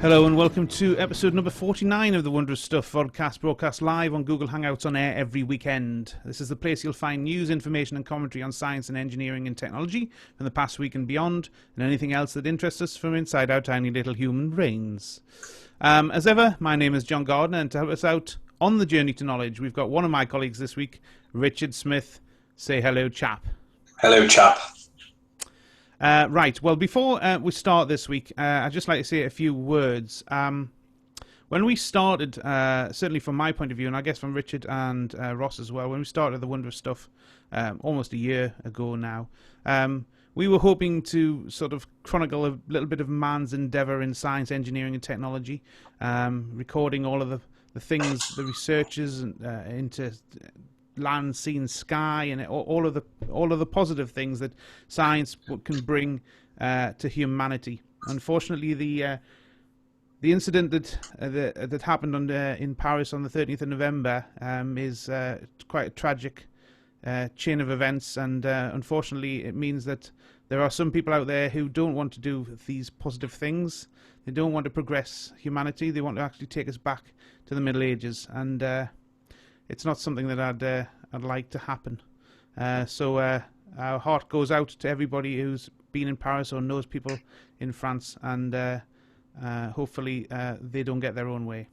Hello and welcome to episode number 49 of the Wondrous Stuff Vodcast, broadcast live on Google Hangouts on air every weekend. This is the place you'll find news, information and commentary on science and engineering and technology from the past week and beyond, and anything else that interests us from inside our tiny little human brains. As ever, my name is John Gardner, and to help us out on the journey to knowledge, we've got one of my colleagues this week, Richard Smith. Say hello, chap. Hello, chap. Right, well, before we start this week, I'd just like to say a few words. When we started, certainly from my point of view, and I guess from Richard and Ross as well, when we started the Wondrous Stuff almost a year ago now, we were hoping to sort of chronicle a little bit of man's endeavour in science, engineering and technology, recording all of the things, the researches into land, sea, and sky, and all of the positive things that science can bring to humanity. Unfortunately, the incident that happened in Paris on the 30th of November is quite a tragic chain of events, and unfortunately, it means that there are some people out there who don't want to do these positive things. They don't want to progress humanity. They want to actually take us back to the Middle Ages, and it's not something that I'd like to happen. So our heart goes out to everybody who's been in Paris or knows people in France, and hopefully they don't get their own way.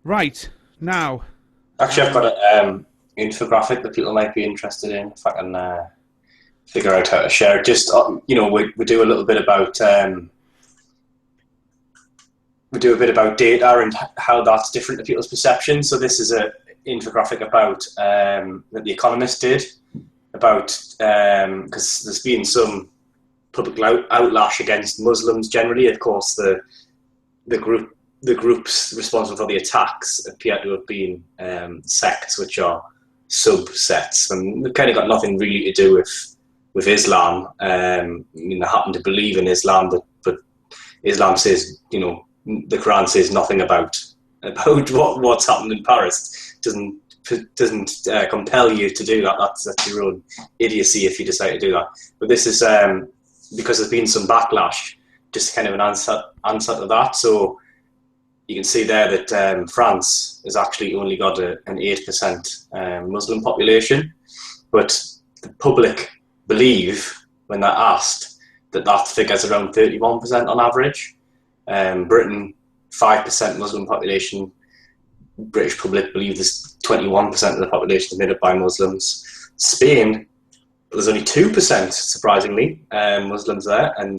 Right, now... Actually, I've got an infographic that people might be interested in, if I can figure out how to share it. Just, we do a little bit about... we do a bit about data and how that's different to people's perceptions. So this is an infographic about that The Economist did about because there's been some public outlash against Muslims generally. Of course, the groups responsible for the attacks appear to have been sects, which are subsets, and they've kind of got nothing really to do with Islam. They happen to believe in Islam, but Islam says, the Quran says nothing about what's happened in Paris. Doesn't compel you to do that. That's your own idiocy if you decide to do that. But this is because there's been some backlash, just kind of an answer to that. So you can see there that France has actually only got an 8% Muslim population, but the public believe, when they're asked, that figure's around 31% on average. Britain, 5% Muslim population. British public believe there's 21% of the population is made up by Muslims. Spain, there's only 2%, surprisingly, Muslims there, and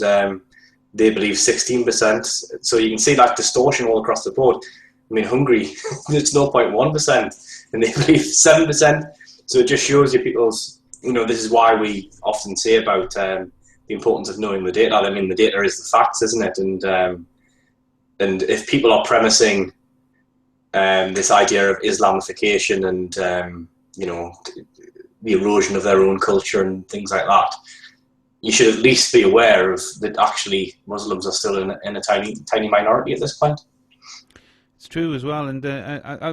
they believe 16%. So you can see that distortion all across the board. I mean, Hungary, it's 0.1%, and they believe 7%. So it just shows you people's, this is why we often say about the importance of knowing the data. I mean, the data is the facts, isn't it? And if people are premising this idea of Islamification and the erosion of their own culture and things like that, you should at least be aware of that. Actually, Muslims are still in a tiny minority at this point. It's true as well, and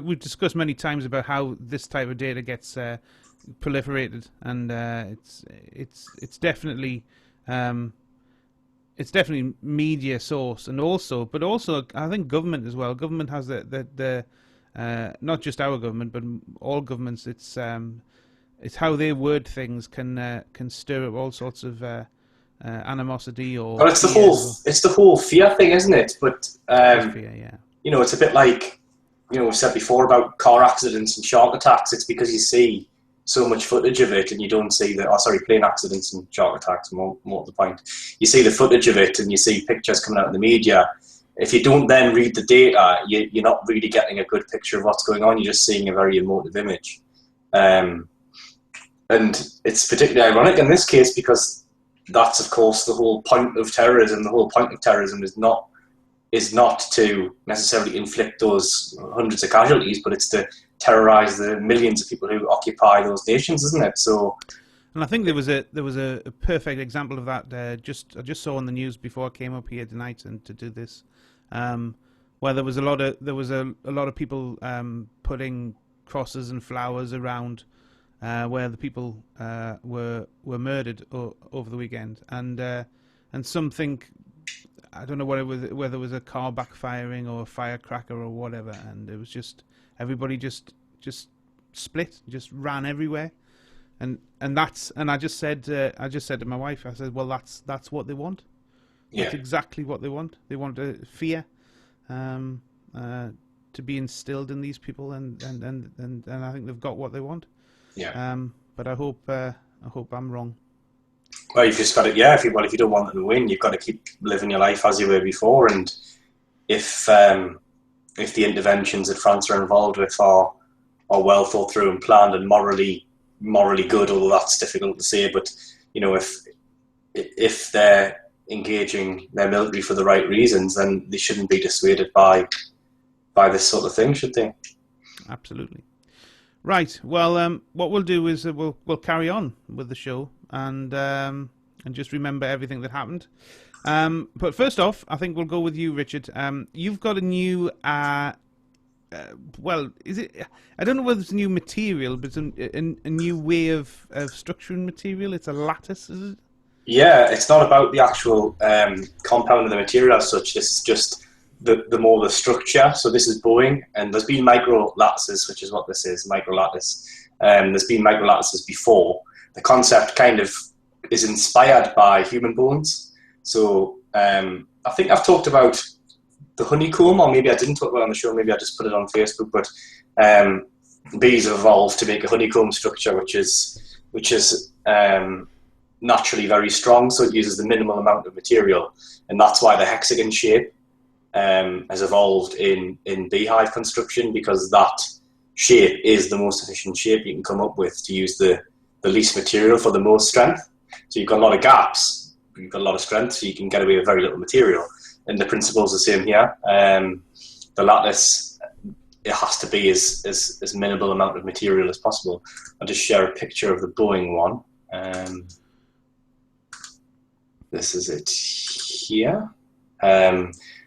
we've discussed many times about how this type of data gets proliferated, and it's definitely. It's definitely media source, but also I think government as well. Government has the not just our government, but all governments. It's how they word things can stir up all sorts of animosity or. Well, it's the whole fear thing, isn't it? But fear, yeah. It's a bit like we've said before about car accidents and shark attacks. It's because you see so much footage of it, and you don't see plane accidents and shark attacks, more to the point. You see the footage of it, and you see pictures coming out in the media. If you don't then read the data, you're not really getting a good picture of what's going on. You're just seeing a very emotive image. And it's particularly ironic in this case because that's, of course, the whole point of terrorism. The whole point of terrorism is not to necessarily inflict those hundreds of casualties, but it's to terrorize the millions of people who occupy those nations, isn't it? So, and I think there was a perfect example of that. I just saw on the news before I came up here tonight and to do this, where there was a lot of people putting crosses and flowers around where the people were murdered over the weekend, and some think I don't know what it was, whether it was a car backfiring or a firecracker or whatever, and it was just everybody just split, just ran everywhere, and I just said to my wife, I said, well, that's what they want. Yeah. That's exactly what they want. They want fear, to be instilled in these people, and I think they've got what they want. Yeah. But I hope I'm wrong. Well, you've just got to, if you don't want them to win, you've got to keep living your life as you were before. And if the interventions that France are involved with are well thought through and planned and morally good, although that's difficult to say, but if they're engaging their military for the right reasons, then they shouldn't be dissuaded by this sort of thing, should they? Absolutely. Right. Well, what we'll do is we'll carry on with the show and just remember everything that happened. But first off, I think we'll go with you, Richard. You've got a new, is it? I don't know whether it's a new material, but it's a new way of structuring material. It's a lattice, is it? Yeah, it's not about the actual compound of the material as such. This is just the structure. So this is Boeing, and there's been microlattices, which is what this is, microlattice. There's been microlattices before. The concept kind of is inspired by human bones. So I think I've talked about the honeycomb, or maybe I didn't talk about it on the show, maybe I just put it on Facebook, but bees have evolved to make a honeycomb structure, which is naturally very strong, so it uses the minimal amount of material, and that's why the hexagon shape has evolved in beehive construction, because that shape is the most efficient shape you can come up with to use the least material for the most strength. So you've got a lot of gaps, but you've got a lot of strength, so you can get away with very little material. And the principle's the same here. The lattice, it has to be as minimal amount of material as possible. I'll just share a picture of the Boeing one. This is it here.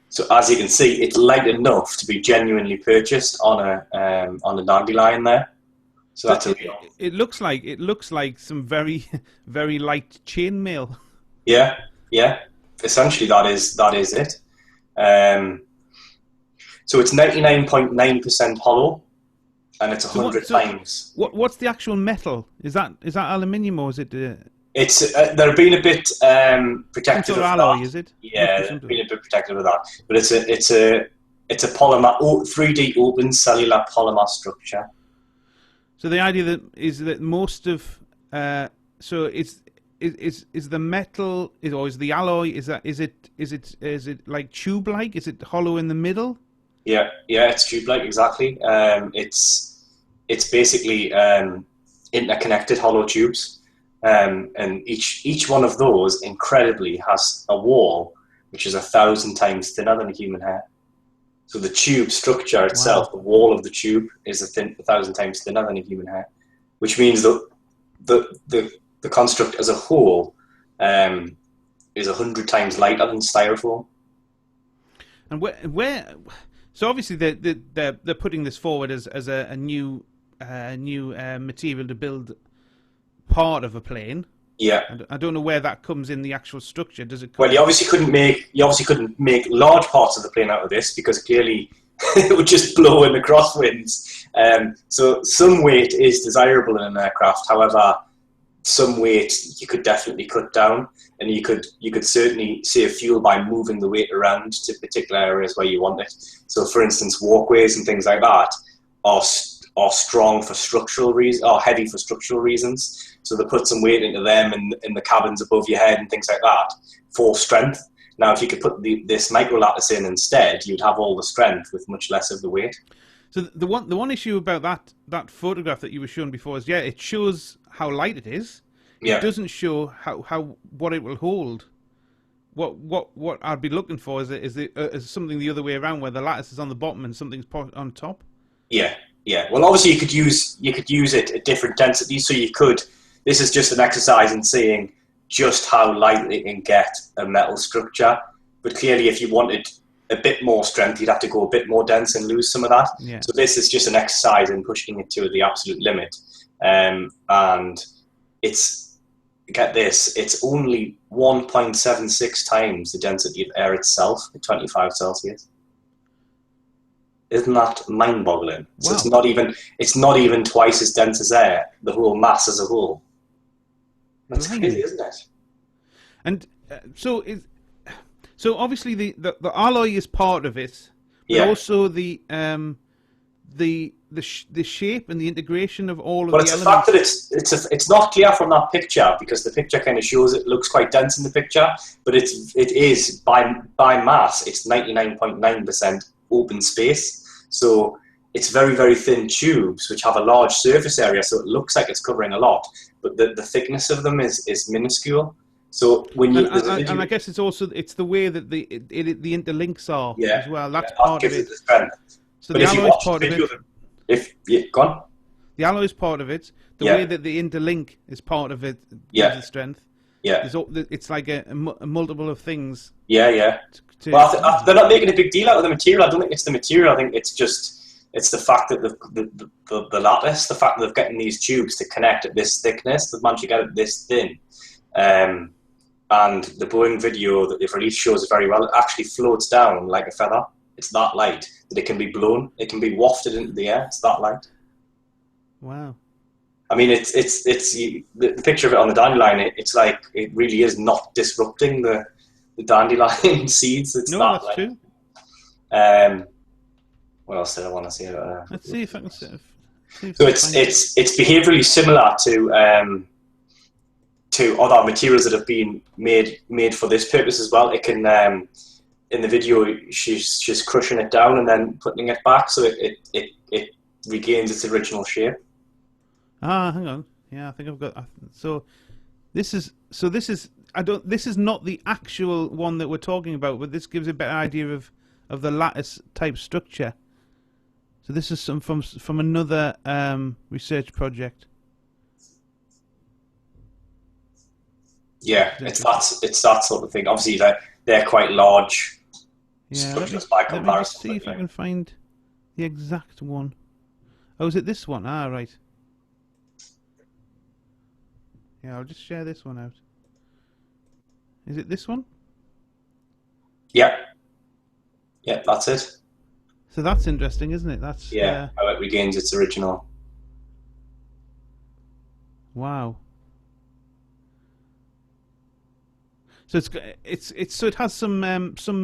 So as you can see, it's light enough to be genuinely purchased on a dandelion there. So that's it looks like some very very light chainmail. Yeah. Essentially, that is it. So it's 99.9% hollow, and it's 100 times. What's the actual metal? Is that aluminium, or is it? It's they're being a bit protective of alloy, that. is it? Yeah, they're being a bit protective of that. But it's a polymer, 3D open cellular polymer structure. So the idea is that most of is the metal or is the alloy, is it like tube like? Is it hollow in the middle? Yeah, it's tube like, exactly. It's basically interconnected hollow tubes. And each one of those incredibly has a wall which is 1,000 times thinner than a human hair. So the tube structure itself, wow, the wall of the tube is 1,000 times thinner than a human hair, which means that the construct as a whole is 100 times lighter than styrofoam. And where so obviously they're putting this forward as a new material to build part of a plane. Yeah. I don't know where that comes in the actual structure. Does it? Well, you obviously couldn't make large parts of the plane out of this, because clearly it would just blow in the crosswinds. So some weight is desirable in an aircraft. However, some weight you could definitely cut down, and you could certainly save fuel by moving the weight around to particular areas where you want it. So, for instance, walkways and things like that are strong for structural reasons, or heavy for structural reasons. So they put some weight into them in the cabins above your head and things like that for strength. Now, if you could put this microlattice in instead, you'd have all the strength with much less of the weight. So the one issue about that photograph that you were showing before is, it shows how light it is. Yeah. It doesn't show how what it will hold. What I'd be looking for is something the other way around, where the lattice is on the bottom and something's on top. Yeah. Well, obviously you could use it at different densities. So you could. This is just an exercise in seeing just how light it can get a metal structure. But clearly, if you wanted a bit more strength, you'd have to go a bit more dense and lose some of that. Yeah. So this is just an exercise in pushing it to the absolute limit. And it's get this, it's only 1.76 times the density of air itself at 25 Celsius. Isn't that mind-boggling? Wow. So it's not even twice as dense as air, the whole mass as a whole. That's crazy, isn't it? And so obviously the alloy is part of it, but also the shape and the integration of all of the elements. But it's the fact that it's not clear from that picture, because the picture kind of shows it looks quite dense in the picture, but it is by mass, it's 99.9% open space. So it's very, very thin tubes which have a large surface area, so it looks like it's covering a lot, but the thickness of them is minuscule. So when you and I guess it's the way that the interlinks are as well. That's part of it. The strength. So the alloy is part of it. Go on. The alloy is part of it. The way that the interlink is part of it. The strength. Yeah. It's like a multiple of things. Yeah. Well, they're not making a big deal out of the material. I don't think it's the material. I think it's the fact that the lattice, the fact that they're getting these tubes to connect at this thickness, they've managed to get it this thin. And the Boeing video that they've released shows it very well. It actually floats down like a feather. It's that light that it can be blown. It can be wafted into the air. It's that light. Wow. I mean, it's the picture of it on the dandelion. It's like it really is not disrupting the dandelion seeds. It's that's true. What else did I want to say about that? Let's see if I can see. So it's behaviourally similar to other materials that have been made for this purpose as well. It can in the video she's crushing it down and then putting it back, so it regains its original shape. Hang on. Yeah, I think I've got. This is not the actual one that we're talking about, but this gives a better idea of the lattice type structure. So this is from another research project. Yeah, it's that sort of thing. Obviously, they're quite large structures by comparison. Let me just see if I can find the exact one. Oh, is it this one? Right. Yeah, I'll just share this one out. Is it this one? Yeah, that's it. So that's interesting, isn't it? That's how it regains its original. Wow. So it has some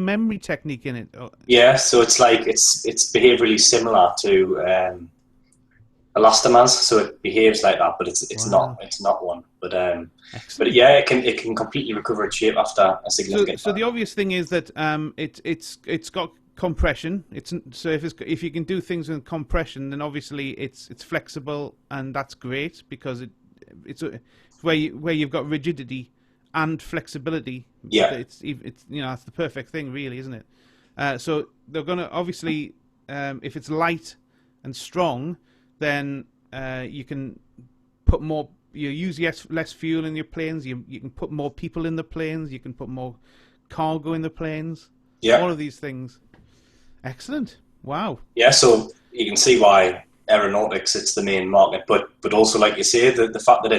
memory technique in it. Yeah, so it's behaviorally similar to elastomers, so it behaves like that, but it's not one. But yeah, it can completely recover its shape after a significant. So the obvious thing is that it's got compression. If you can do things with compression, then obviously it's flexible, and that's great because it's where you've got rigidity and flexibility. Yeah, it's that's the perfect thing, really, isn't it? So they're gonna obviously if it's light and strong, then you can put more. You use less fuel in your planes. You can put more people in the planes. You can put more cargo in the planes. Yeah, all of these things. Excellent. Wow. Yeah, so you can see why aeronautics it's the main market, but also like you say, the fact that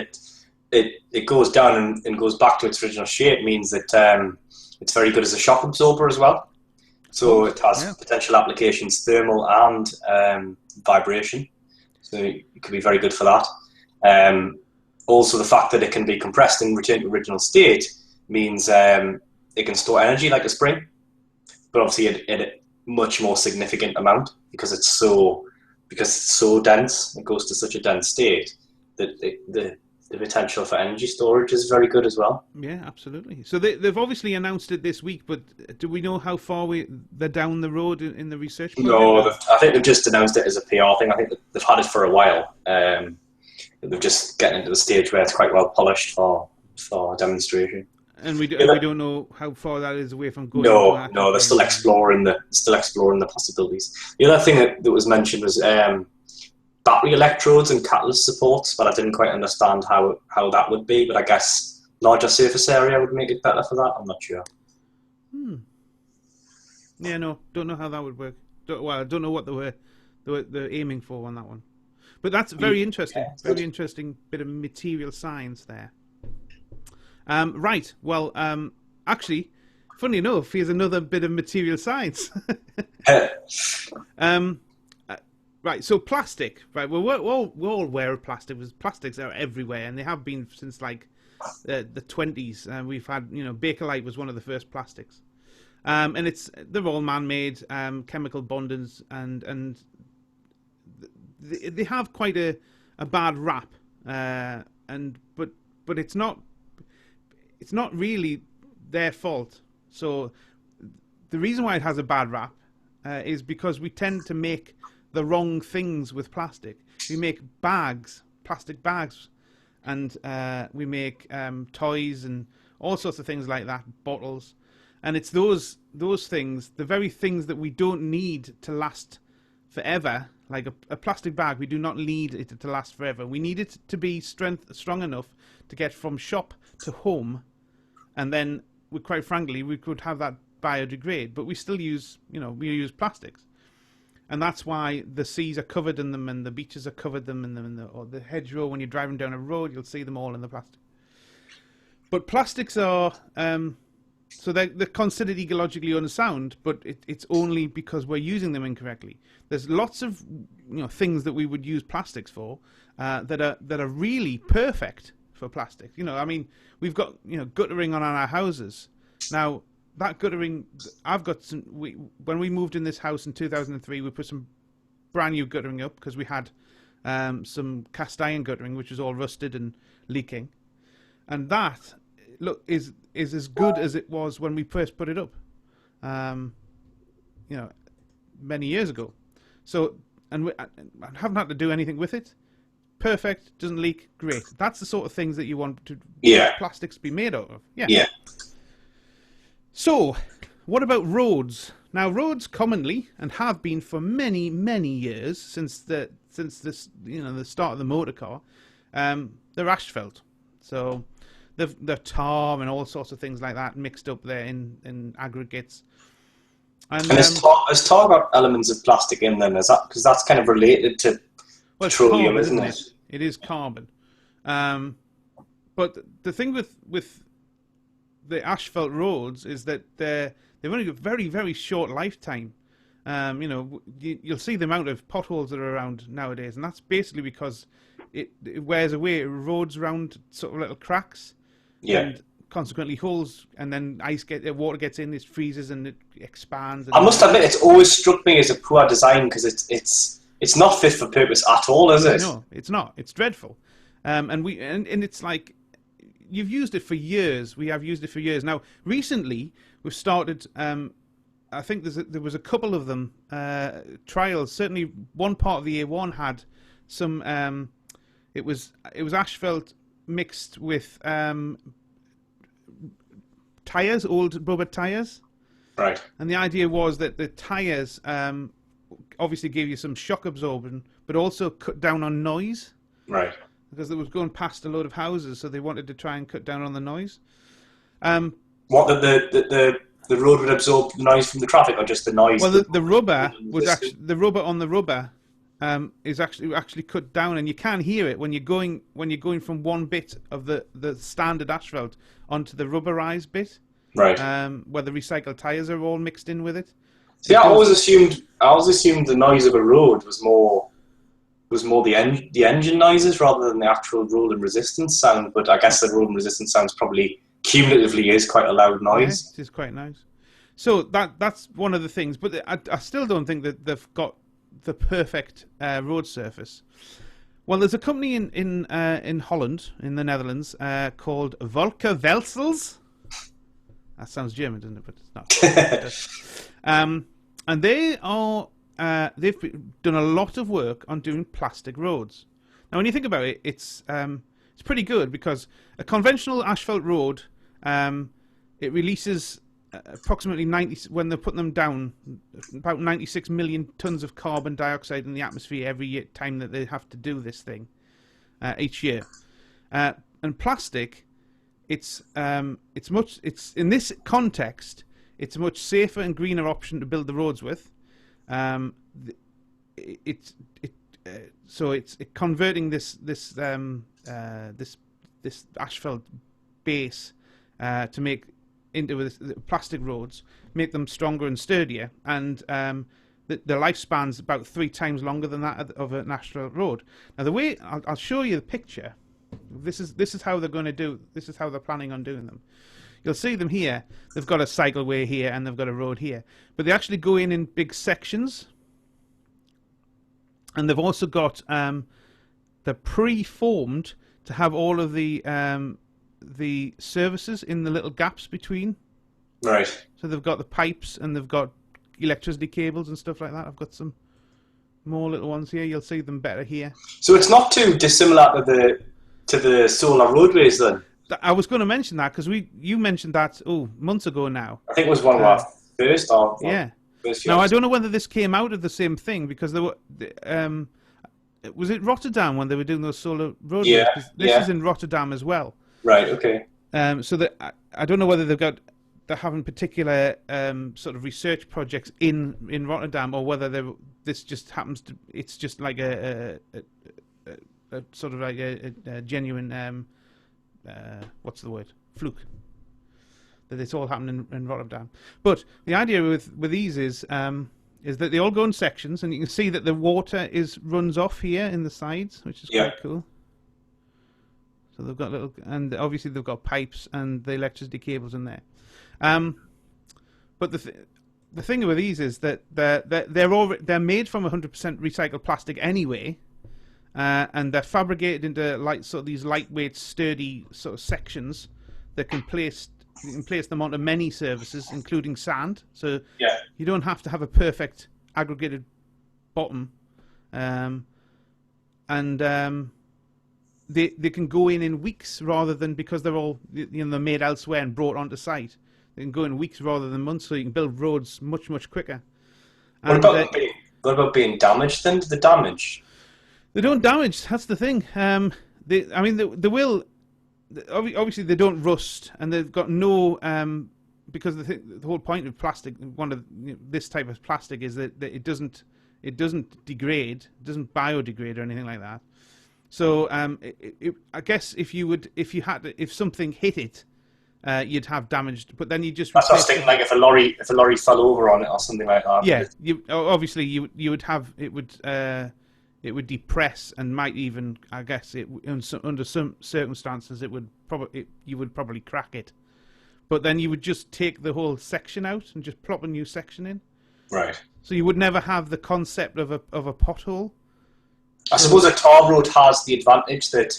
it goes down and goes back to its original shape means that it's very good as a shock absorber as well. So it has potential applications, thermal and vibration. So it could be very good for that. Also, the fact that it can be compressed and returned to original state means it can store energy like a spring, but obviously in a much more significant amount because it's so dense. It goes to such a dense state that the potential for energy storage is very good as well. Yeah, absolutely. So they've obviously announced it this week, but do we know how far they're down the road in the research project? No, I think they've just announced it as a PR thing. I think they've had it for a while. They're just getting into the stage where it's quite well polished for demonstration. And we don't know how far that is away from going. No, they're still exploring the possibilities. The other thing that was mentioned was battery electrodes and catalyst supports, but I didn't quite understand how that would be. But I guess larger surface area would make it better for that. I'm not sure. Yeah, no, don't know how that would work. I don't know what they're aiming for on that one. But that's very interesting. Very interesting bit of material science there. Right. Well, actually, funny enough, here's another bit of material science. um, right. So plastic. Right. Well, we're all aware of plastic. Because plastics are everywhere, and they have been since like the 20s. We've had, Bakelite was one of the first plastics. And they're all man-made, chemical bondings, and they have quite a bad rap. But it's not really their fault. So the reason why it has a bad rap is because we tend to make the wrong things with plastic. We make plastic bags, and we make toys and all sorts of things like that, bottles. And it's those things, the very things that we don't need to last forever, like a plastic bag, we do not need it to last forever. We need it to be strong enough to get from shop to home, and then, quite frankly, we could have that biodegrade, but we still use plastics. And that's why the seas are covered in them, and the beaches are covered in them, or the hedgerow, when you're driving down a road, you'll see them all in the plastic. But plastics are... So they're considered ecologically unsound, but it's only because we're using them incorrectly. There's lots of things that we would use plastics for that are really perfect for plastic. We've got guttering on our houses. Now that guttering, I've got some. When we moved in this house in 2003, we put some brand new guttering up because we had some cast iron guttering which was all rusted and leaking, and that is as good as it was when we first put it up, many years ago. So, and I haven't had to do anything with it. Perfect, doesn't leak, great. That's the sort of things that you want plastics to be made out of. Yeah. So, what about roads? Now, roads commonly, and have been for many, many years, since the start of the motor car, they're asphalt. So they're tar and all sorts of things like that mixed up there in aggregates. And has tar got elements of plastic in them? Is that because that's kind of related to petroleum, carbon, isn't it? It is carbon. But the thing with the asphalt roads is that they've only got very, very short lifetime. You'll see the amount of potholes that are around nowadays, and that's basically because it wears away, it erodes around sort of little cracks. Yeah. And consequently holes, and then water gets in, it freezes and it expands. And I must admit, it's always struck me as a poor design because it's not fit for purpose at all, is it? No, it's not. It's dreadful. And it's like, you've used it for years. We have used it for years. Now, recently, we've started, I think there was a couple of them, trials. Certainly one part of the A1 had some, it was asphalt mixed with tyres, old rubber tyres. Right. And the idea was that the tyres obviously gave you some shock absorption, but also cut down on noise. Right. Because it was going past a load of houses, so they wanted to try and cut down on the noise. What, the road would absorb the noise from the traffic, or just the noise? Well, the rubber was actually the rubber is actually cut down, and you can hear it when you're going from one bit of the standard asphalt onto the rubberized bit. Right. Where the recycled tires are all mixed in with it. See, I always assumed the noise of a road was more the engine noises rather than the actual roll and resistance sound. But I guess the roll and resistance sounds probably cumulatively is quite a loud noise. Yeah, it is quite nice. So that's one of the things, but I still don't think that they've got the perfect road surface. Well, there's a company in Holland, in the Netherlands, called Vodcast. That sounds German, doesn't it? But it's not. And they've done a lot of work on doing plastic roads. Now, when you think about it, it's pretty good, because a conventional asphalt road, it releases approximately when they're putting them down, about 96 million tons of carbon dioxide in the atmosphere every time that they have to do this thing each year. And plastic, it's in this context, it's a much safer and greener option to build the roads with. So it's converting this asphalt base to make into the plastic roads, make them stronger and sturdier, and the lifespan's about 3 times longer than that of a national road. Now, the way I'll show you the picture. This is how they're going to do. This is how they're planning on doing them. You'll see them here. They've got a cycleway here and they've got a road here, but they actually go in big sections. And they've also got they're pre-formed to have all of the services in the little gaps between. Right. So they've got the pipes and they've got electricity cables and stuff like that. I've got some more little ones here. You'll see them better here. So it's not too dissimilar to the solar roadways then? I was going to mention that because you mentioned that months ago now. I think it was one of our first. Yeah. Now I don't know whether this came out of the same thing because there were. Was it Rotterdam when they were doing those solar roadways? Yeah. This is in Rotterdam as well. Right. Okay. So that I don't know whether they're having particular sort of research projects in Rotterdam, or whether this just happens to. It's just like a sort of like a genuine what's the word? Fluke. That it's all happening in Rotterdam. But the idea with these is that they all go in sections, and you can see that the water runs off here in the sides, which is quite cool. So they've got and obviously they've got pipes and the electricity cables in there. But the thing with these is that they're made from 100% recycled plastic anyway, and they're fabricated into these lightweight, sturdy sort of sections that you can place them onto many surfaces, including sand. So you don't have to have a perfect aggregated bottom, and they can go in weeks rather than, because they're all they're made elsewhere and brought onto site. They can go in weeks rather than months, so you can build roads much quicker. What about being damaged then? The damage? They don't damage. That's the thing. They will. Obviously, they don't rust, and they've got no. Because the whole point of plastic, this type of plastic, is that it doesn't degrade, it doesn't biodegrade or anything like that. So I guess if something hit it, you'd have damaged. But then you just. That's what I was thinking. Like if a lorry fell over on it or something like that. Yeah, you would have it would. It would depress and might even, I guess, under some circumstances, you would probably crack it. But then you would just take the whole section out and just plop a new section in. Right. So you would never have the concept of a pothole. I suppose a tar road has the advantage that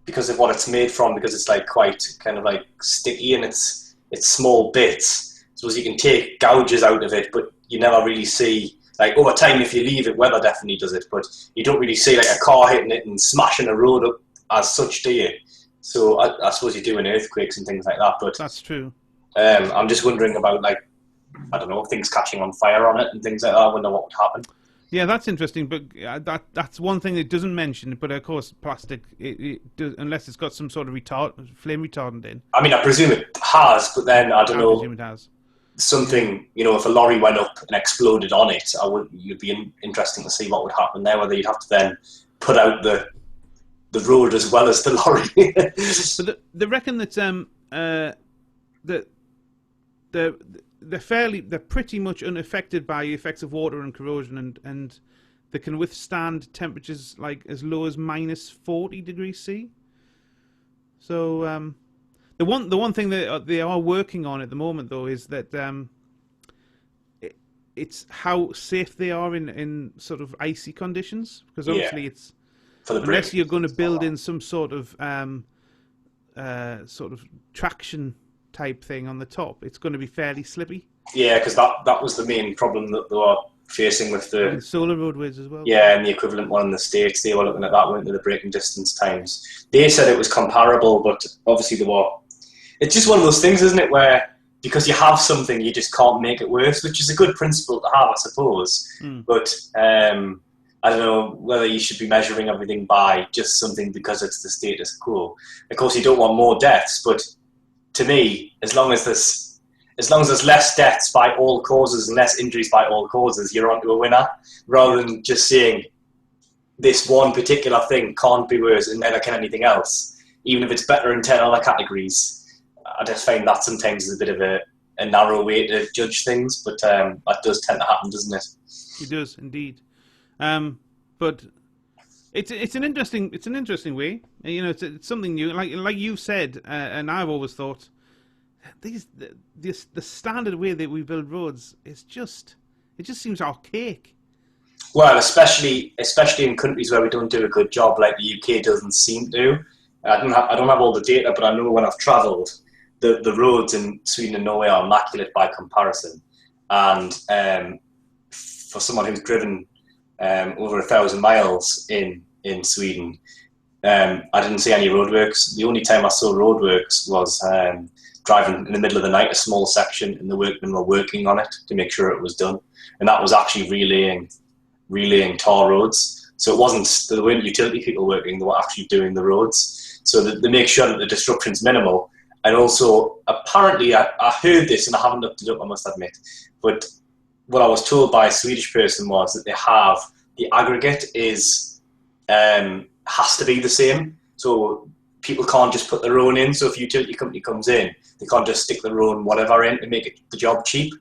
because of what it's made from, because it's like quite kind of like sticky and it's small bits. I suppose you can take gouges out of it, but you never really see. Like over time, if you leave it, weather definitely does it, but you don't really see like a car hitting it and smashing a road up as such, do you? So I suppose you do in earthquakes and things like that. But that's true. I'm just wondering about things catching on fire on it and things like that. I wonder what would happen. Yeah, that's interesting, but that's one thing it doesn't mention. But of course, plastic, it does, unless it's got some sort of flame retardant in. I mean, I presume it has, but then I don't know. I presume it has. Something, if a lorry went up and exploded on it, it'd be interesting to see what would happen there. Whether you'd have to then put out the road as well as the lorry. But they reckon that they're pretty much unaffected by the effects of water and corrosion, and they can withstand temperatures like as low as minus 40 degrees C. So. The one thing that they are working on at the moment, though, is that it's how safe they are in sort of icy conditions. Because obviously, it's unless you're going to build in some sort of traction type thing on the top, it's going to be fairly slippy. Yeah, because that was the main problem that they were facing with the solar roadways as well. Yeah, and the equivalent one in the States, they were looking at that, weren't they, the braking distance times. They said it was comparable, but obviously they were. It's just one of those things, isn't it, where because you have something, you just can't make it worse, which is a good principle to have, I suppose. But I don't know whether you should be measuring everything by just something because it's the status quo. Of course, you don't want more deaths, but to me, as long as there's less deaths by all causes and less injuries by all causes, you're onto a winner, rather than just saying this one particular thing can't be worse and never can anything else. even if it's better in 10 other categories. I just find that sometimes is a bit of a narrow way to judge things, but that does tend to happen, doesn't it? It does indeed. But it's an interesting way. You know, it's something new. Like you said, and I've always thought, the standard way that we build roads it just seems archaic. Well, especially in countries where we don't do a good job, like the UK doesn't seem to. I don't have all the data, but I know when I've travelled, the roads in Sweden and Norway are immaculate by comparison. And for someone who's driven over 1,000 miles in Sweden, I didn't see any roadworks. The only time I saw roadworks was driving in the middle of the night, a small section, and the workmen were working on it to make sure it was done. And that was actually relaying tar roads. So there weren't utility people working, they were actually doing the roads. So they make sure that the disruption's minimal. And also, apparently, I heard this, and I haven't looked it up, I must admit, but what I was told by a Swedish person was that the aggregate has to be the same. So people can't just put their own in. So if a utility company comes in, they can't just stick their own whatever in to make the job cheap.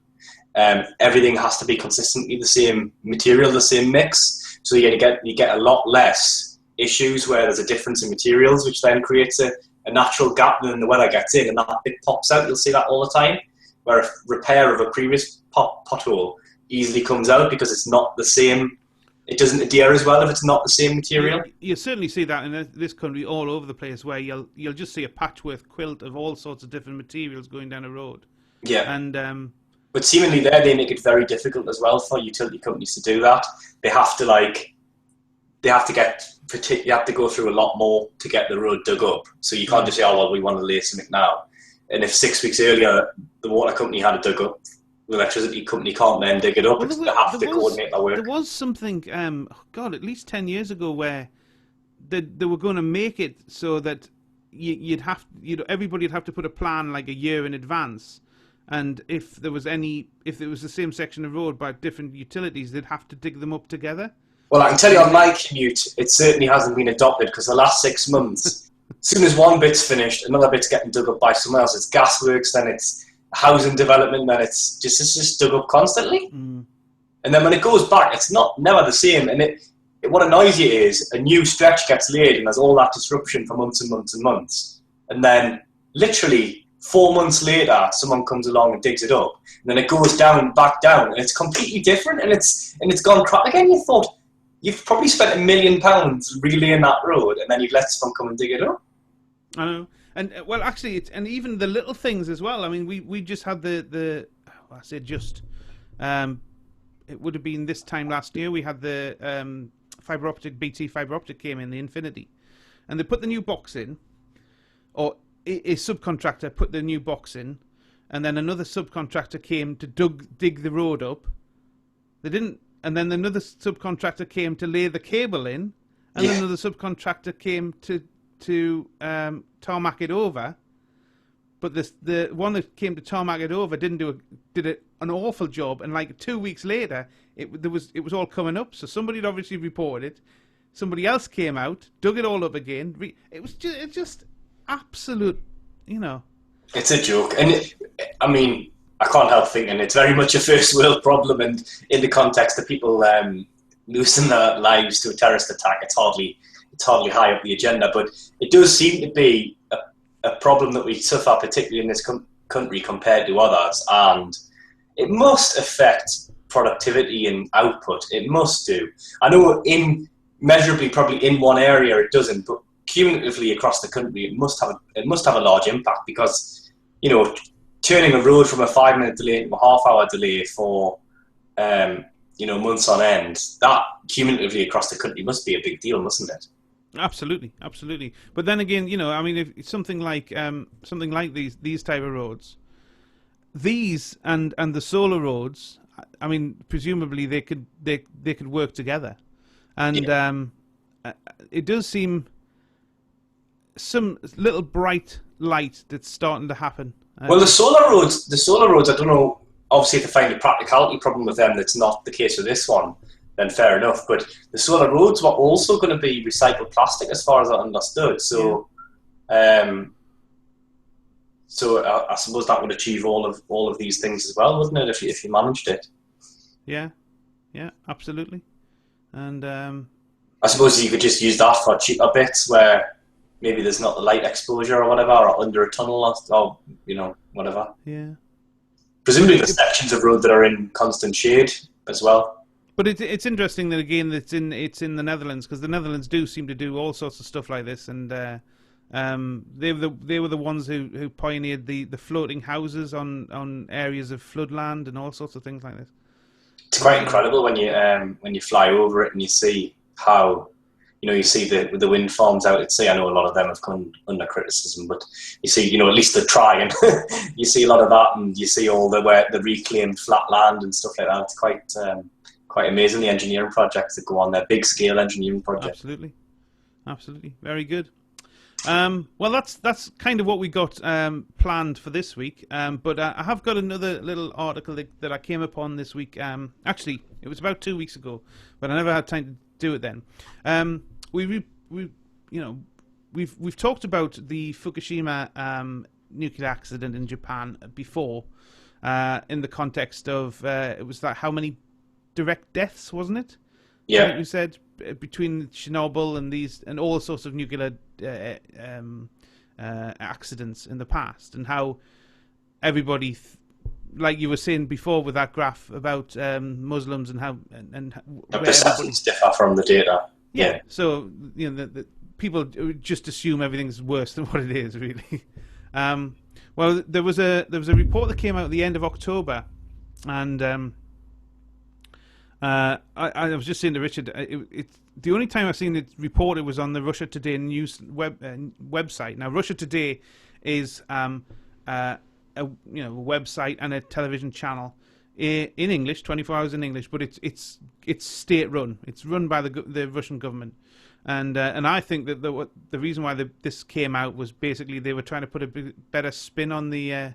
Everything has to be consistently the same material, the same mix. So you get a lot less issues where there's a difference in materials, which then creates a natural gap, and then the weather gets in and that bit pops out. You'll see that all the time, where a repair of a previous pothole easily comes out because it's not the same. It doesn't adhere as well if it's not the same material. You certainly see that in this country all over the place, where you'll just see a patchwork quilt of all sorts of different materials going down a road. Yeah, and but seemingly they make it very difficult as well for utility companies to do that. You have to go through a lot more to get the road dug up. So you can't just say, oh, well, we want to lay something now. And if 6 weeks earlier the water company had it dug up, the electricity company can't then dig it up. They have to coordinate their work. There was something, at least 10 years ago, where they were going to make it so that everybody would have to put a plan like a year in advance. And if it was the same section of road by different utilities, they'd have to dig them up together. Well, I can tell you on my commute, it certainly hasn't been adopted, because the last 6 months, as soon as one bit's finished, another bit's getting dug up by someone else. It's gasworks, then it's housing development, then it's just dug up constantly. Mm. And then when it goes back, it's never the same. And what annoys you is a new stretch gets laid and there's all that disruption for months and months and months. And then literally 4 months later, someone comes along and digs it up, and then it goes back down, and it's completely different, and it's gone crap again. You thought, you've probably spent £1 million relaying that road, and then you've let someone come and dig it up. I know. And well, actually, and even the little things as well. I mean, we just had it would have been this time last year. We had the BT fibre optic came in, the Infinity, and they put the new box in, or a subcontractor put the new box in, and then another subcontractor came to dig the road up. They didn't, and then another subcontractor came to lay the cable in, and then another subcontractor came to tarmac it over, but the one that came to tarmac it over did an awful job, and like 2 weeks later it was all coming up. So somebody had obviously reported it, somebody else came out, dug it all up again. It's just absolute, it's a joke. And I can't help thinking it's very much a first world problem, and in the context of people losing their lives to a terrorist attack, it's hardly high up the agenda, but it does seem to be a problem that we suffer, particularly in this country compared to others, and it must affect productivity and output. It must do. I know immeasurably, probably in one area it doesn't, but cumulatively across the country it must have a large impact, because turning a road from a 5-minute delay into a half-hour delay for months on end, that cumulatively across the country must be a big deal, mustn't it? Absolutely. But then again, if something like these type of roads, these and the solar roads, presumably they could work together, and it does seem some little bright light that's starting to happen. Well, the solar roads, I don't know. Obviously, if they find a practicality problem with them, that's not the case with this one, then fair enough. But the solar roads were also going to be recycled plastic, as far as I understood. So So I suppose that would achieve all of these things as well, wouldn't it? If you managed it. Yeah, absolutely. And I suppose you could just use that for cheaper bits where maybe there's not the light exposure or whatever, or under a tunnel, or whatever. Yeah. Presumably, there's sections of road that are in constant shade as well. But it's interesting that again it's in the Netherlands, because the Netherlands do seem to do all sorts of stuff like this, and they were the ones who pioneered the floating houses on areas of floodland and all sorts of things like this. It's quite incredible when you fly over it and you see how, you see the wind farms out at sea. I know a lot of them have come under criticism, but you see, at least they're trying. You see a lot of that, and you see all the reclaimed flat land and stuff like that. It's quite amazing, the engineering projects that go on there, big scale engineering projects. Absolutely, very good. Well, that's kind of what we got planned for this week. But I have got another little article that I came upon this week. Actually, it was about 2 weeks ago, but I never had time to do it then. We've talked about the Fukushima nuclear accident in Japan before, in the context of it was like how many direct deaths, wasn't it? Yeah. Like we said, between Chernobyl and all sorts of nuclear accidents in the past, and how everybody, like you were saying before with that graph about Muslims and how and the perceptions differ from the data. Yeah. So the people just assume everything's worse than what it is, really. Well, there was a report that came out at the end of October, and I was just saying to Richard, it's the only time I've seen it reported was on the Russia Today news website. Now, Russia Today is a website and a television channel in English, 24 hours in English, but it's state run. It's run by the Russian government, and I think that the reason why this came out was basically they were trying to put a better spin on the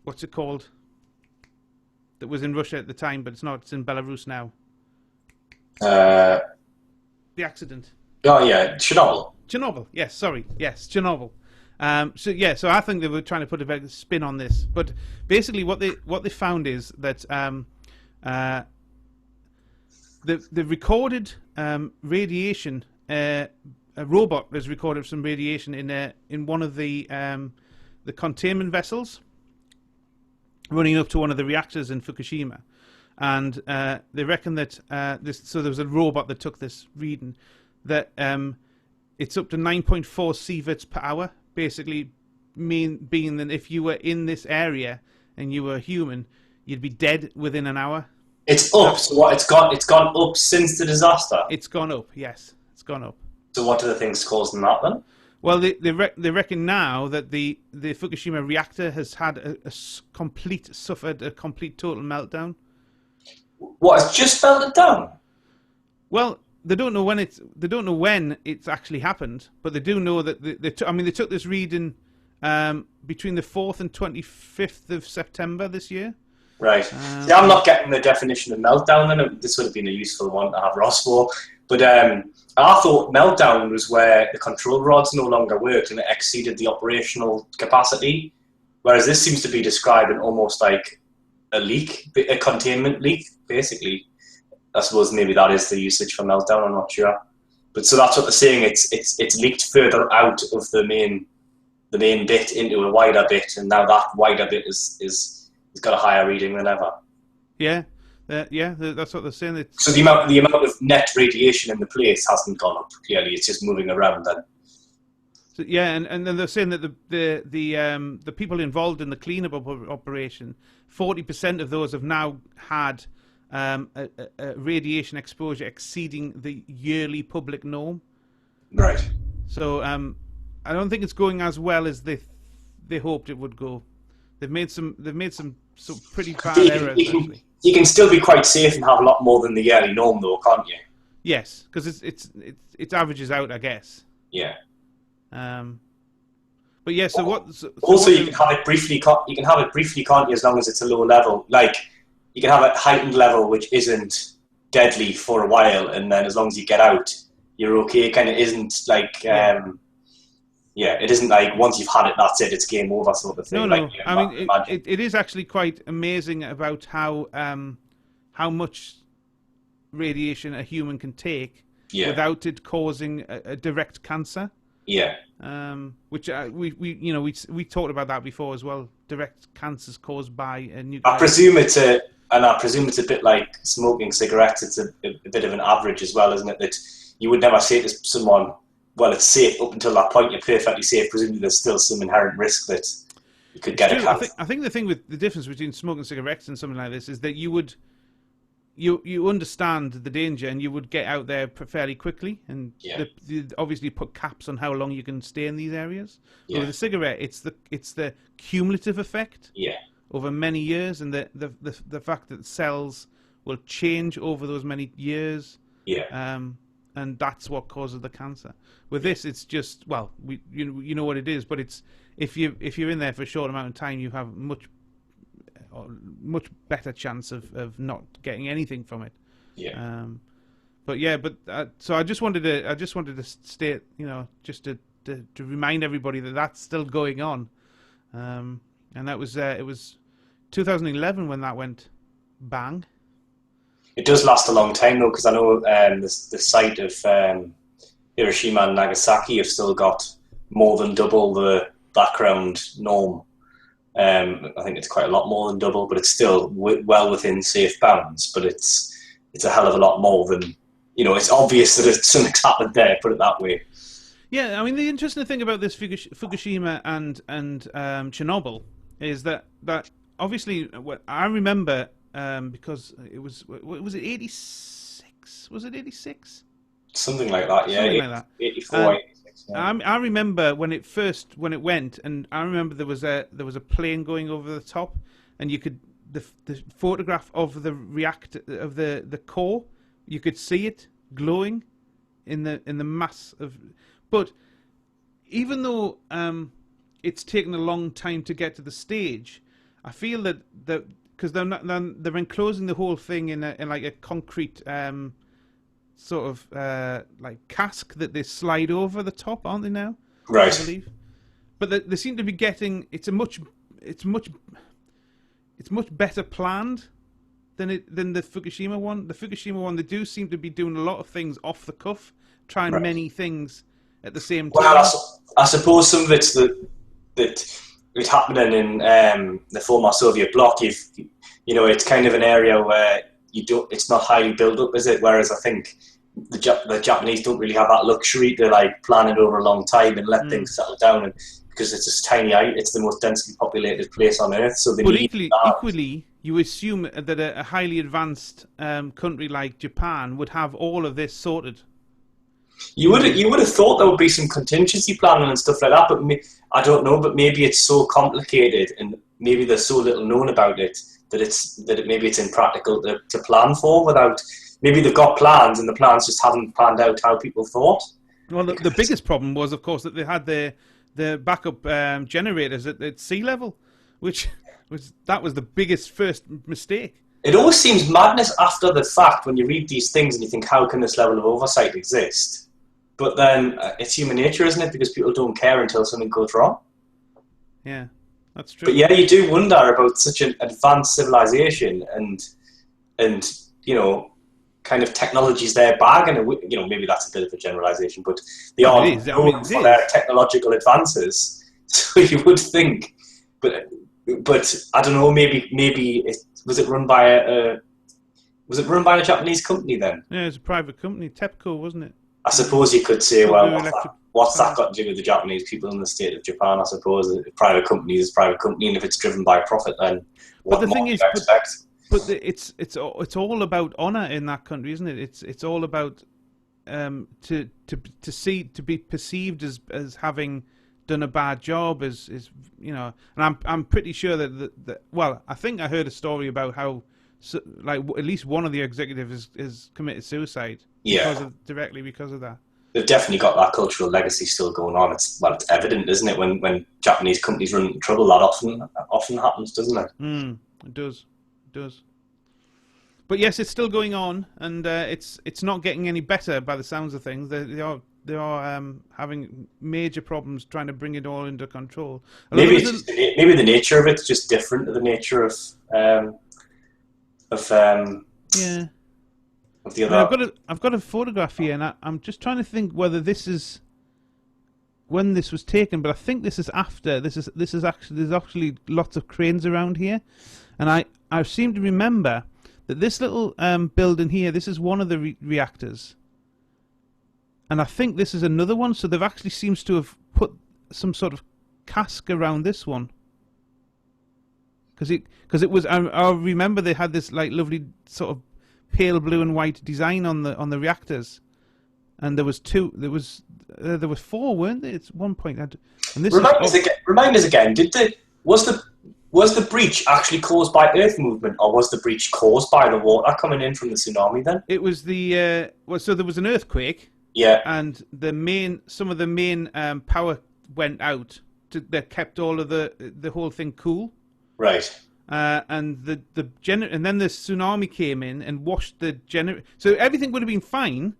what's it called? That was in Russia at the time, but it's not. It's in Belarus now. The accident. Oh yeah, Chernobyl. Chernobyl. Yes, sorry. Yes, Chernobyl. So I think they were trying to put a better spin on this, but basically what they found is that the recorded radiation. A robot has recorded some radiation in one of the containment vessels running up to one of the reactors in Fukushima, and they reckon that so there was a robot that took this reading that it's up to 9.4 sieverts per hour, basically being that if you were in this area and you were human, you'd be dead within an hour. It's up. So what? It's gone up since the disaster. It's gone up. Yes, it's gone up. So what are the things causing that then? Well, they reckon now that the Fukushima reactor has had suffered a complete total meltdown. What, it's just melted down? Well, they don't know when it's actually happened, but they do know that they took this reading between the 4th and 25th of September this year. Right. See, I'm not getting the definition of meltdown, then this would have been a useful one to have Ross for. But I thought meltdown was where the control rods no longer worked and it exceeded the operational capacity, whereas this seems to be describing almost like a leak, a containment leak, basically. I suppose maybe that is the usage for meltdown, I'm not sure. But so that's what they're saying, it's leaked further out of the main bit into a wider bit, and now that wider bit is got a higher reading than ever. Yeah. That's what they're saying. So the amount of net radiation in the place hasn't gone up. Clearly, it's just moving around then. So, yeah, and then they're saying that the people involved in the cleanup operation, 40% of those have now had a radiation exposure exceeding the yearly public norm. Right. So I don't think it's going as well as they hoped it would go. They've made some pretty bad errors. Actually. You can still be quite safe and have a lot more than the yearly norm, though, can't you? Yes, because it averages out, I guess. Yeah. But yeah, so what? Also, you can have it briefly. You can have it briefly, can't you? As long as it's a low level, like you can have a heightened level which isn't deadly for a while, and then as long as you get out, you're okay. Kind of isn't like it isn't like once you've had it, that's it. It's game over sort of thing. No. Like, I mean, it is actually quite amazing about how much radiation a human can take without it causing a direct cancer. Yeah. Which we talked about that before as well. Direct cancers caused by a nuclear. I presume it's a bit like smoking cigarettes. It's a bit of an average as well, isn't it? That you would never say to someone, well, it's safe up until that point. You're perfectly safe. Presumably, there's still some inherent risk that you could get a cancer. I think the thing with the difference between smoking cigarettes and something like this is that you understand the danger and you would get out there fairly quickly, and obviously put caps on how long you can stay in these areas. But with a cigarette, it's the cumulative effect over many years, and the fact that cells will change over those many years. And that's what causes the cancer. With this, it's just you know what it is, but it's if you're in there for a short amount of time, you have much better chance of not getting anything from it. So I just wanted to state, just to remind everybody that that's still going on, and that was it was 2011 when that went bang. It does last a long time though, because I know the site of Hiroshima and Nagasaki have still got more than double the background norm. I think it's quite a lot more than double, but it's still well within safe bounds. But it's a hell of a lot more than, it's obvious that something's happened there, put it that way. Yeah, I mean, the interesting thing about this Fukushima and Chernobyl is that obviously I remember, because was it 86? Was it 86? Something like that, yeah. Something like that. 84, 86. Yeah. I remember when it went, and I remember there was a plane going over the top, and you could the photograph of the reactor of the core, you could see it glowing in the mass of. But even though it's taken a long time to get to the stage, I feel that because they're enclosing the whole thing in like a concrete sort of like cask that they slide over the top, aren't they now? Right. I believe. But they seem to be getting it's much better planned than the Fukushima one. The Fukushima one, they do seem to be doing a lot of things off the cuff, trying many things at the same time. Well, I suppose some of it's that it's happening in the former Soviet bloc. It's kind of an area where it's not highly built up, is it? Whereas I think the Japanese don't really have that luxury to like plan it over a long time and let things settle down, and because it's just tiny, it's the most densely populated place on earth. So equally, you assume that a highly advanced country like Japan would have all of this sorted. You would have thought there would be some contingency planning and stuff like that, but I don't know. But maybe it's so complicated, and maybe there's so little known about it that maybe it's impractical to plan for. Without, maybe they've got plans and the plans just haven't planned out how people thought. Well, the biggest problem was, of course, that they had the backup generators at sea level, which was the biggest first mistake. It always seems madness after the fact when you read these things and you think, how can this level of oversight exist? But then it's human nature, isn't it? Because people don't care until something goes wrong. Yeah, that's true. But yeah, you do wonder about such an advanced civilization and kind of technology's their bag, and maybe that's a bit of a generalization, but they are known for their technological advances. So you would think, but I don't know. Maybe was it run by a Japanese company then? Yeah, it's a private company, TEPCO, wasn't it? I suppose you could say, well, what's that got to do with the Japanese people in the state of Japan? I suppose a private company is a private company, and if it's driven by profit, then what more do you expect? But it's all about honor in that country, isn't it? It's all about to be perceived as having done a bad job, and I'm pretty sure that well, I think I heard a story about how at least one of the executives is committed suicide directly because of that. They've definitely got that cultural legacy still going on. It's evident, isn't it? When Japanese companies run into trouble, that often happens, doesn't it? It does. But yes, it's still going on, and it's not getting any better by the sounds of things. They are having major problems trying to bring it all under control. Maybe maybe the nature of it's just different to the nature of yeah. Of the other. I've got a photograph here, and I'm just trying to think whether this is when this was taken, but I think this is after. This is actually, there's actually lots of cranes around here, and I seem to remember that this little building here, this is one of the reactors, and I think this is another one. So they've actually seems to have put some sort of cask around this one, because it was. I remember they had this like lovely sort of pale blue and white design on the reactors, and there was two. There were four, weren't there? It's one point. And this remind us again. Was the breach actually caused by Earth movement, or was the breach caused by the water coming in from the tsunami? Then it was the so there was an earthquake. Yeah, and some of the main power went out. That kept all of the whole thing cool. Right. And and then the tsunami came in and washed the generator. So everything would have been fine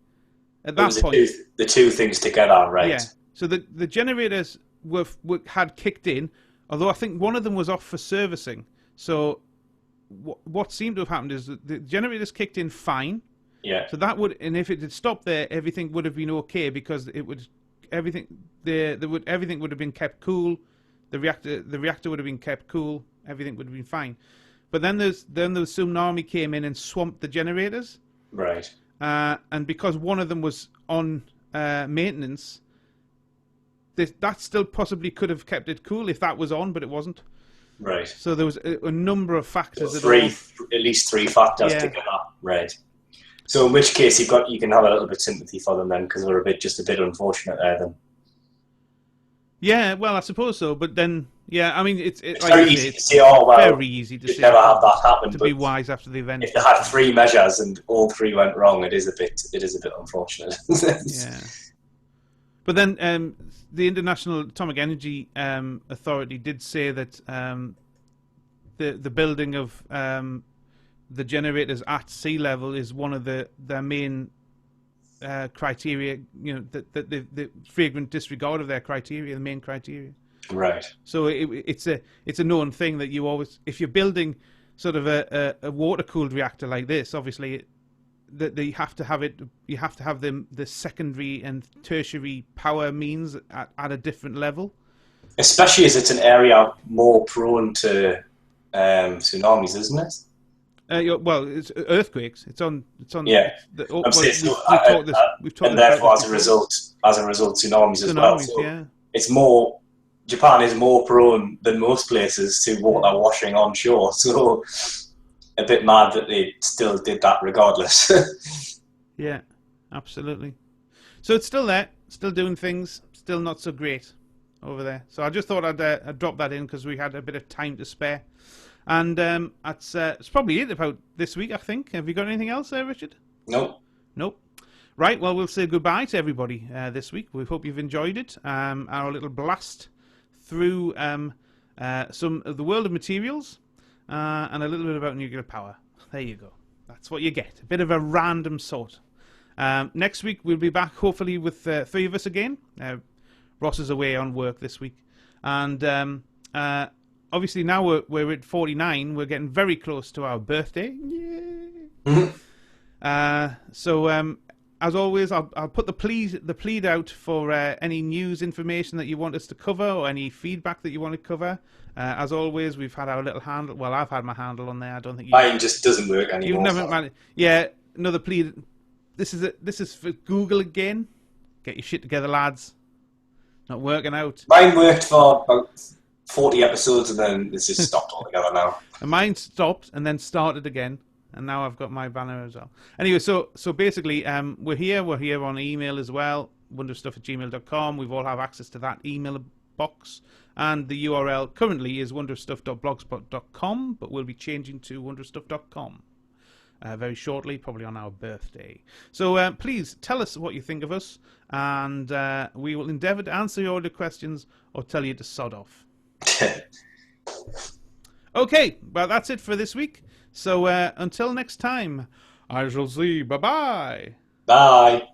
at that point. The two things together, right? Yeah. So the generators had kicked in, although I think one of them was off for servicing. So what seemed to have happened is that the generators kicked in fine. Yeah. So that would, and if it had stopped there, everything would have been okay, because everything would have been kept cool. The reactor would have been kept cool. Everything would have been fine. But then the tsunami came in and swamped the generators. Right. And because one of them was on maintenance, that still possibly could have kept it cool if that was on, but it wasn't. Right. So there was a number of factors. At least three factors together. Right. So in which case you can have a little bit of sympathy for them then, because they're just a bit unfortunate there then. Yeah, well, I suppose so. But then, yeah, I mean, it's very easy to say. Oh well, very easy to say. Never have that happen. To be wise after the event. If they had three measures and all three went wrong, it is a bit unfortunate. Yeah. But then the International Atomic Energy Authority did say that the building of the generators at sea level is one of their main criteria. You know, that the flagrant disregard of their criteria, the main criteria. Right. So it's a known thing that you always, if you're building sort of a water cooled reactor like this, obviously that you have to have it. You have to have the secondary and tertiary power means at a different level. Especially as it's an area more prone to tsunamis, isn't it? Well, it's earthquakes. It's on. Yeah. We've talked and therefore, as a result, tsunamis as well. So yeah. It's more. Japan is more prone than most places to water washing on shore. So, a bit mad that they still did that regardless. Yeah, absolutely. So it's still there, still doing things, still not so great over there. So I just thought I'd drop that in because we had a bit of time to spare. And it's probably it about this week, I think. Have you got anything else there, Richard? Nope. Right, well, we'll say goodbye to everybody this week. We hope you've enjoyed it. Our little blast through some of the world of materials and a little bit about nuclear power. There you go. That's what you get. A bit of a random sort. Next week, we'll be back, hopefully, with three of us again. Ross is away on work this week. And obviously, now we're at 49. We're getting very close to our birthday. Yay! So, as always, I'll put the plead out for any news information that you want us to cover or any feedback that you want to cover. As always, we've had our little handle. Well, I've had my handle on there. I don't think mine just doesn't work anymore. You've never managed. Yeah, another plead. This is for Google again. Get your shit together, lads. Not working out. Mine worked for about 40 episodes and then it's just stopped altogether now. And mine stopped and then started again. And now I've got my banner as well. Anyway, so basically, we're here on email as well, wonderstuff@gmail.com. We all have access to that email box. And the URL currently is wonderstuff.blogspot.com, but we'll be changing to wonderstuff.com very shortly, probably on our birthday. So please tell us what you think of us, and we will endeavour to answer all your questions or tell you to sod off. Okay, well, that's it for this week. So until next time, I shall see. Bye-bye. Bye.